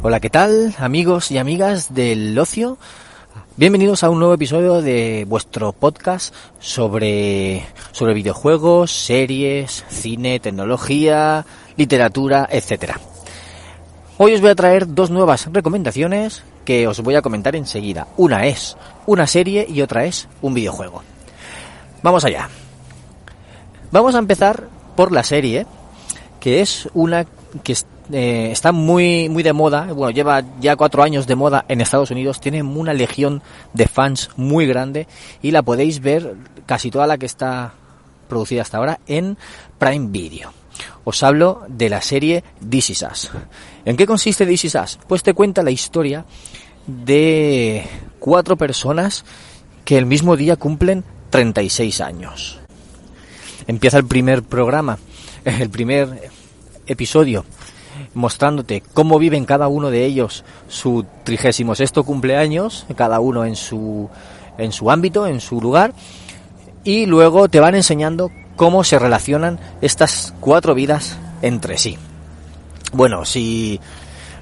Hola, ¿qué tal, amigos y amigas del ocio? Bienvenidos a un nuevo episodio de vuestro podcast sobre videojuegos, series, cine, tecnología, literatura, etcétera. Hoy os voy a traer dos nuevas recomendaciones que os voy a comentar enseguida. Una es una serie y otra es un videojuego. Vamos allá. Vamos a empezar por la serie, que es una que está muy de moda. Bueno, lleva ya 4 años de moda en Estados Unidos, tiene una legión de fans muy grande y la podéis ver casi toda la que está producida hasta ahora en Prime Video. Os hablo de la serie This Is Us. ¿En qué consiste This Is Us? Pues te cuenta la historia de 4 personas que el mismo día cumplen 36 años. Empieza el primer programa, el primer episodio, mostrándote cómo viven cada uno de ellos su 36º cumpleaños, cada uno en su ámbito, en su lugar, y luego te van enseñando cómo se relacionan estas 4 vidas entre sí. Bueno, si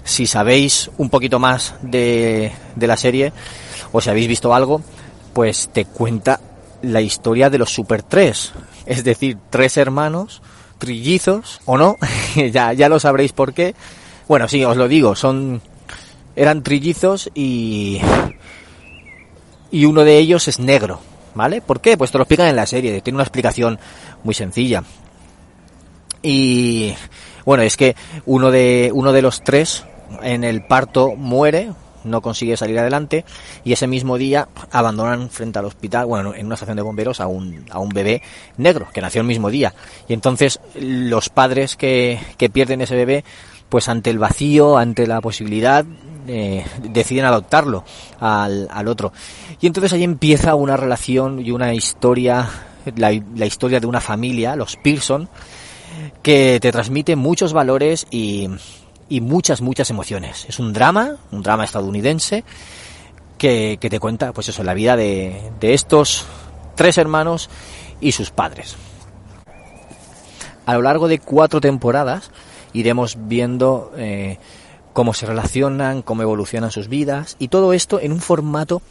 sabéis un poquito más de la serie, o si habéis visto algo, pues te cuenta la historia de los Super 3, es decir, 3 hermanos trillizos, o no, ya lo sabréis por qué. Bueno, sí, os lo digo, eran trillizos y uno de ellos es negro, ¿vale? ¿Por qué? Pues te lo explican en la serie, tiene una explicación muy sencilla. Y bueno, es que uno de los 3 en el parto muere, no consigue salir adelante, y ese mismo día abandonan frente al hospital, bueno, en una estación de bomberos, a un bebé negro que nació el mismo día. Y entonces los padres que pierden ese bebé, pues ante el vacío, ante la posibilidad, deciden adoptarlo al otro. Y entonces ahí empieza una relación y una historia, la historia de una familia, los Pearson, que te transmite muchos valores y muchas emociones. Es un drama estadounidense que te cuenta, pues eso, la vida de estos 3 hermanos y sus padres. A lo largo de 4 temporadas iremos viendo cómo se relacionan, cómo evolucionan sus vidas, y todo esto en un formato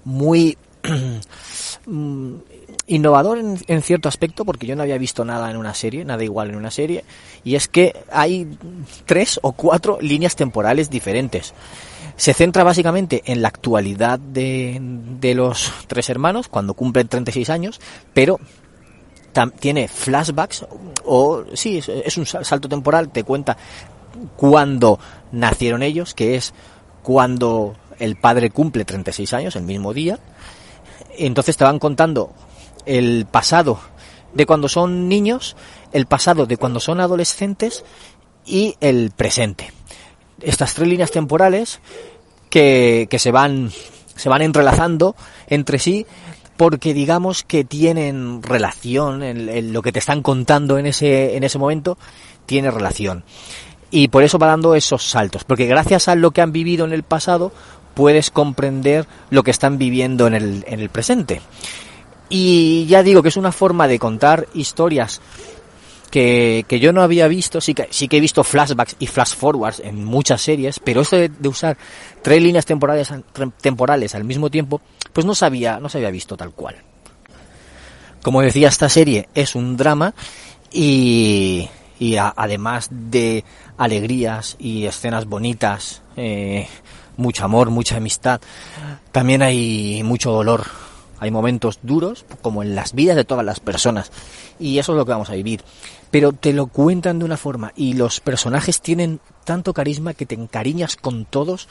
muy innovador en cierto aspecto, porque yo no había visto nada igual en una serie, y es que hay 3 o 4 líneas temporales diferentes. Se centra básicamente en la actualidad de los 3 hermanos cuando cumplen 36 años, pero tiene flashbacks, o sí, es un salto temporal, te cuenta cuando nacieron ellos, que es cuando el padre cumple 36 años, el mismo día. Entonces te van contando el pasado de cuando son niños, el pasado de cuando son adolescentes y el presente. Estas 3 líneas temporales que se van entrelazando entre sí, porque digamos que tienen relación, en lo que te están contando en ese momento tiene relación. Y por eso va dando esos saltos, porque gracias a lo que han vivido en el pasado puedes comprender lo que están viviendo en el presente. Y ya digo que es una forma de contar historias que yo no había visto. Sí que he visto flashbacks y flash forwards en muchas series, pero eso de usar 3 líneas temporales al mismo tiempo, pues no se había visto tal cual. Como decía, esta serie es un drama y además de alegrías y escenas bonitas, mucho amor, mucha amistad, también hay mucho dolor. Hay momentos duros, como en las vidas de todas las personas, y eso es lo que vamos a vivir. Pero te lo cuentan de una forma, y los personajes tienen tanto carisma que te encariñas con todos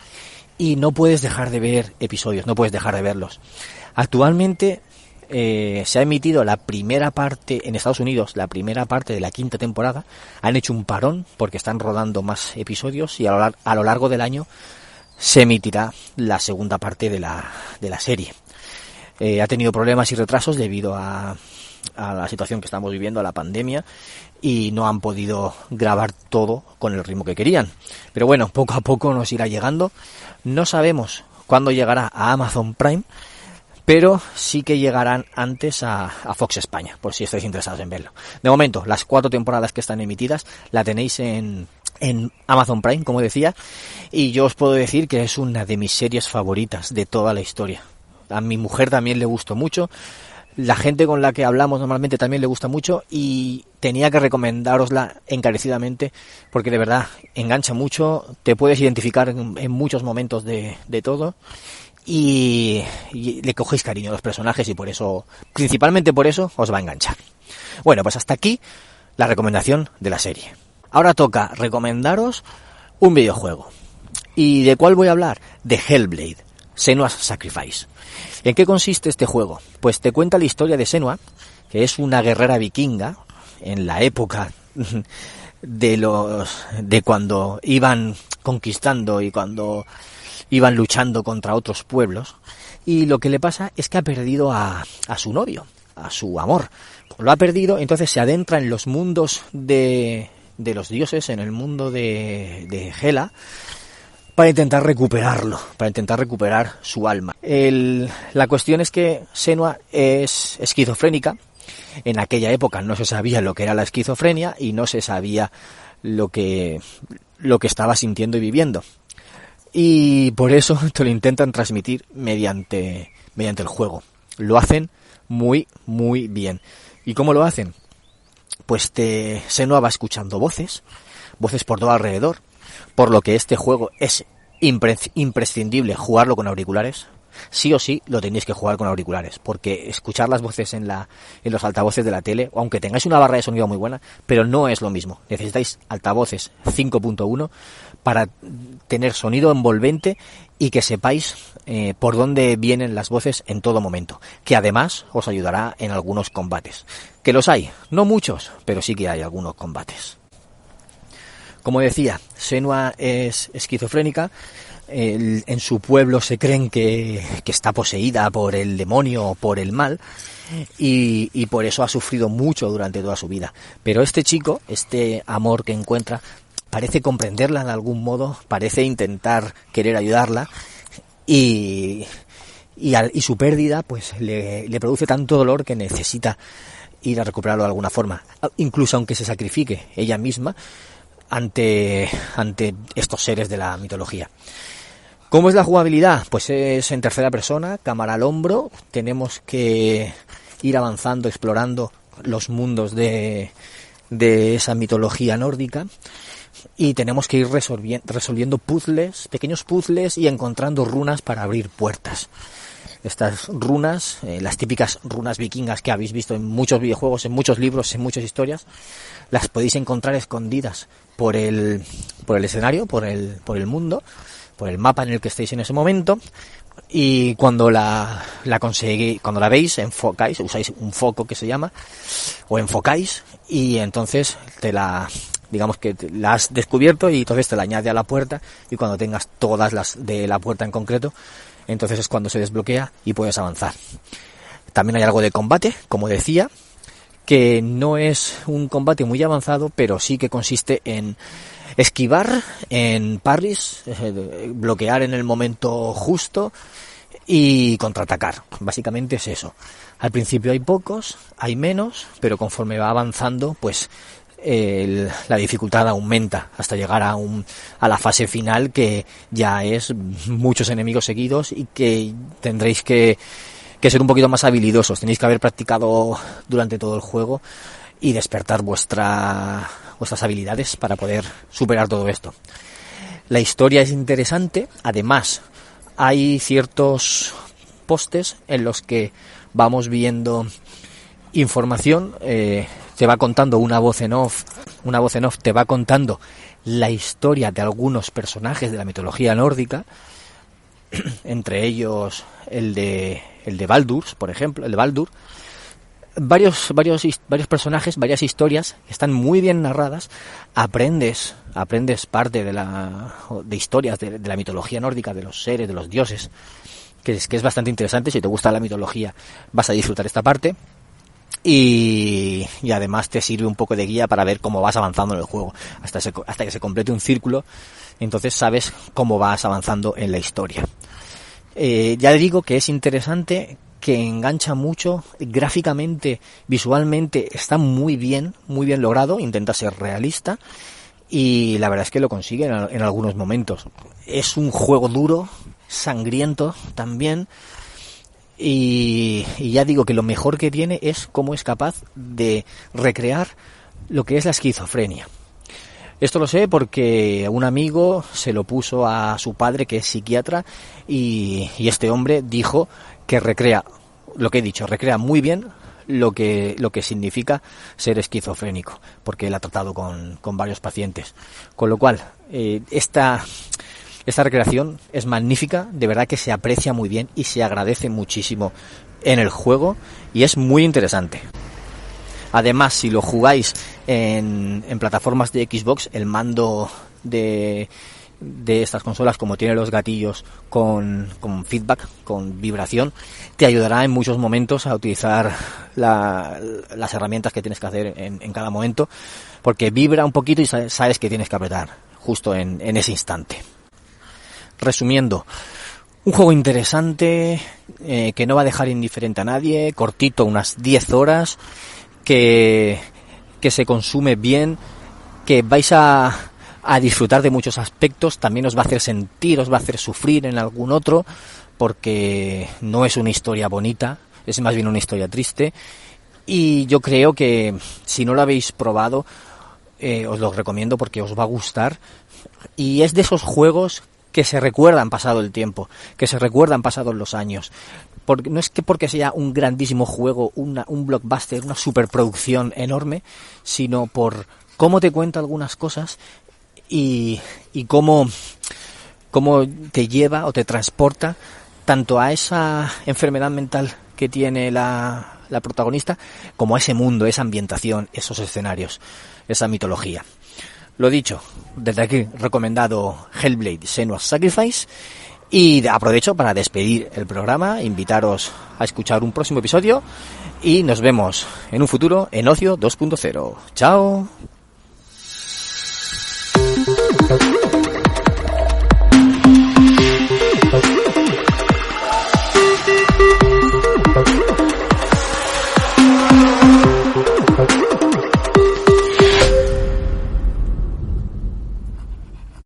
y no puedes dejar de ver episodios, no puedes dejar de verlos. Actualmente se ha emitido la primera parte en Estados Unidos, la primera parte de la 5ª temporada. Han hecho un parón porque están rodando más episodios, y a lo largo del año se emitirá la segunda parte de la serie. Ha tenido problemas y retrasos debido a a la situación que estamos viviendo, a la pandemia, y no han podido grabar todo con el ritmo que querían. Pero bueno, poco a poco nos irá llegando. No sabemos cuándo llegará a Amazon Prime, pero sí que llegarán antes a Fox España, por si estáis interesados en verlo. De momento, las 4 temporadas que están emitidas la tenéis en Amazon Prime, como decía, y yo os puedo decir que es una de mis series favoritas de toda la historia. A mi mujer también le gustó mucho, la gente con la que hablamos normalmente también le gusta mucho, y tenía que recomendárosla encarecidamente porque de verdad engancha mucho, te puedes identificar en muchos momentos de todo. Y le cogéis cariño a los personajes y por eso, principalmente por eso, os va a enganchar. Bueno, pues hasta aquí la recomendación de la serie. Ahora toca recomendaros un videojuego. ¿Y de cuál voy a hablar? De Hellblade, Senua's Sacrifice. ¿En qué consiste este juego? Pues te cuenta la historia de Senua, que es una guerrera vikinga en la época de cuando iban conquistando y cuando iban luchando contra otros pueblos, y lo que le pasa es que ha perdido a su novio, a su amor. Lo ha perdido, entonces se adentra en los mundos de los dioses, en el mundo de Hela, para intentar recuperarlo, para intentar recuperar su alma. La cuestión es que Senua es esquizofrénica. En aquella época no se sabía lo que era la esquizofrenia y no se sabía lo que estaba sintiendo y viviendo. Y por eso te lo intentan transmitir mediante el juego. Lo hacen muy, muy bien. ¿Y cómo lo hacen? Pues Senua va escuchando voces por todo alrededor, por lo que este juego es imprescindible jugarlo con auriculares. Sí o sí lo tenéis que jugar con auriculares, porque escuchar las voces en los altavoces de la tele, aunque tengáis una barra de sonido muy buena, pero no es lo mismo. Necesitáis altavoces 5.1 para tener sonido envolvente y que sepáis por dónde vienen las voces en todo momento, que además os ayudará en algunos combates. Que los hay, no muchos, pero sí que hay algunos combates. Como decía, Senua es esquizofrénica. En su pueblo se creen que está poseída por el demonio o por el mal, y por eso ha sufrido mucho durante toda su vida. Pero este chico, este amor que encuentra, parece comprenderla en algún modo, parece intentar querer ayudarla, y su pérdida pues le produce tanto dolor que necesita ir a recuperarlo de alguna forma, incluso aunque se sacrifique ella misma ante estos seres de la mitología. ¿Cómo es la jugabilidad? Pues es en tercera persona, cámara al hombro. Tenemos que ir avanzando, explorando los mundos de esa mitología nórdica, y tenemos que ir resolviendo puzzles, pequeños puzzles, y encontrando runas para abrir puertas. Estas runas, las típicas runas vikingas que habéis visto en muchos videojuegos, en muchos libros, en muchas historias, las podéis encontrar escondidas por el escenario, por el mundo, por el mapa en el que estéis en ese momento, y cuando la conseguís, cuando la veis, enfocáis, usáis un foco que se llama, o enfocáis, y entonces digamos que la has descubierto, y entonces te la añade a la puerta, y cuando tengas todas las de la puerta en concreto, entonces es cuando se desbloquea y puedes avanzar. También hay algo de combate, como decía, que no es un combate muy avanzado, pero sí que consiste en esquivar, en parries, bloquear en el momento justo y contraatacar. Básicamente es eso. Al principio hay pocos, hay menos, pero conforme va avanzando, pues la dificultad aumenta hasta llegar a la fase final, que ya es muchos enemigos seguidos y que tendréis que ser un poquito más habilidosos. Tenéis que haber practicado durante todo el juego y despertar vuestras habilidades para poder superar todo esto. La historia es interesante. Además, hay ciertos postes en los que vamos viendo información. Te va contando una voz en off te va contando la historia de algunos personajes de la mitología nórdica, entre ellos el de Baldur, por ejemplo, el de Baldur. Varios personajes, varias historias que están muy bien narradas. Aprendes parte de historias de la mitología nórdica, de los seres, de los dioses, que es bastante interesante. Si te gusta la mitología, vas a disfrutar esta parte. y además te sirve un poco de guía para ver cómo vas avanzando en el juego hasta que se complete un círculo. Entonces sabes cómo vas avanzando en la historia. Ya digo que es interesante, que engancha mucho, gráficamente, visualmente está muy bien logrado, intenta ser realista y la verdad es que lo consigue en algunos momentos. Es un juego duro, sangriento también, y ya digo que lo mejor que tiene es cómo es capaz de recrear lo que es la esquizofrenia. Esto lo sé porque un amigo se lo puso a su padre, que es psiquiatra, y este hombre dijo que recrea, lo que he dicho, recrea muy bien lo que significa ser esquizofrénico, porque él ha tratado con varios pacientes. Con lo cual, esta recreación es magnífica, de verdad que se aprecia muy bien y se agradece muchísimo en el juego y es muy interesante. Además, si lo jugáis en plataformas de Xbox, el mando de estas consolas, como tiene los gatillos con feedback, con vibración, te ayudará en muchos momentos a utilizar las herramientas que tienes que hacer en cada momento, porque vibra un poquito y sabes que tienes que apretar justo en ese instante. Resumiendo, un juego interesante, que no va a dejar indiferente a nadie, cortito, unas 10 horas, que se consume bien, que vais a disfrutar de muchos aspectos, también os va a hacer sentir, os va a hacer sufrir en algún otro, porque no es una historia bonita, es más bien una historia triste, y yo creo que si no lo habéis probado, os lo recomiendo porque os va a gustar, y es de esos juegos que se recuerdan pasado el tiempo, que se recuerdan pasados los años. Porque no es que porque sea un grandísimo juego, un blockbuster, una superproducción enorme, sino por cómo te cuenta algunas cosas y cómo te lleva o te transporta tanto a esa enfermedad mental que tiene la protagonista, como a ese mundo, esa ambientación, esos escenarios, esa mitología. Lo dicho, desde aquí recomendado Hellblade: Senua's Sacrifice. Y aprovecho para despedir el programa, invitaros a escuchar un próximo episodio y nos vemos en un futuro en Ocio 2.0. ¡Chao!